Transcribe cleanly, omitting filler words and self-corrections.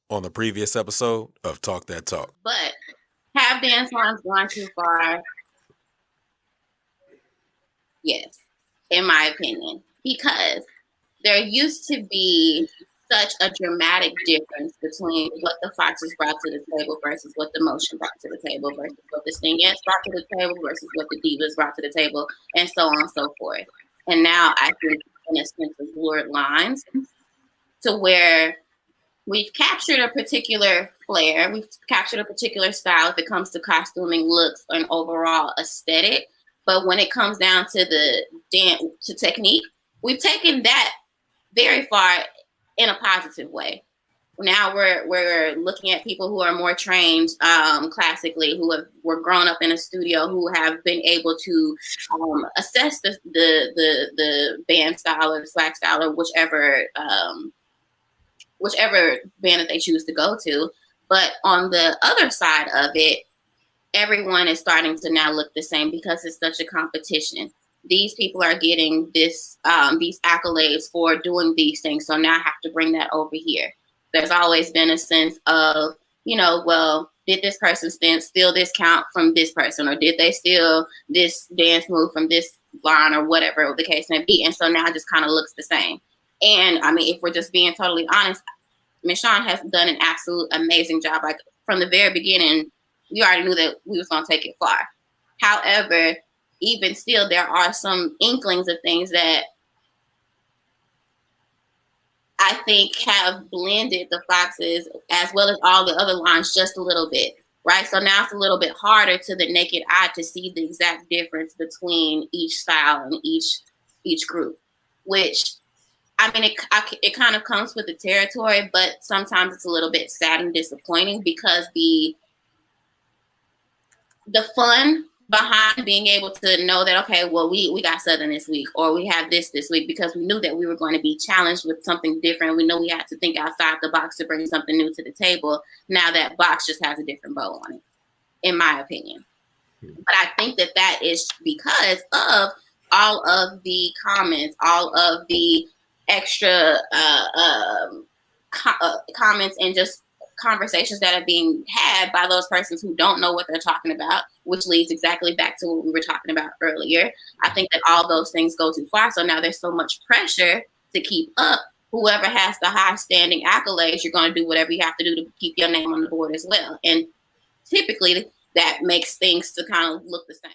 on the previous episode of Talk That Talk. But have dance lines gone too far? Yes, in my opinion, because there used to be such a dramatic difference between what the Foxes brought to the table versus what the Motion brought to the table versus what the Stingettes brought to the table versus what the Divas brought to the table, and so on and so forth. And now I think, in a sense, of blurred lines to where we've captured a particular flair, we've captured a particular style if it comes to costuming, looks, and overall aesthetic. But when it comes down to the dance to technique, we've taken that very far in a positive way. Now we're looking at people who are more trained classically, were grown up in a studio, who have been able to assess the band style or the slack style or whichever band that they choose to go to. But on the other side of it, everyone is starting to now look the same because it's such a competition. These people are getting these accolades for doing these things, so now I have to bring that over here. There's always been a sense of, well, did this person steal this count from this person, or did they steal this dance move from this line, or whatever the case may be? And so now it just kind of looks the same. And I mean, if we're just being totally honest, Michonne has done an absolute amazing job. Like from the very beginning, we already knew that we was going to take it far. However, even still, there are some inklings of things that I think have blended the Foxes as well as all the other lines just a little bit, right? So now it's a little bit harder to the naked eye to see the exact difference between each style and each group, which, I mean, it kind of comes with the territory, but sometimes it's a little bit sad and disappointing because the fun behind being able to know that, okay, well, we got Southern this week, or we have this week, because we knew that we were going to be challenged with something different. We know we had to think outside the box to bring something new to the table. Now that box just has a different bow on it, in my opinion. But I think that is because of all of the comments, all of the extra comments and just conversations that are being had by those persons who don't know what they're talking about, which leads exactly back to what we were talking about earlier. I think that all those things go too far. So now there's so much pressure to keep up. Whoever has the high standing accolades, you're going to do whatever you have to do to keep your name on the board as well. And typically that makes things to kind of look the same.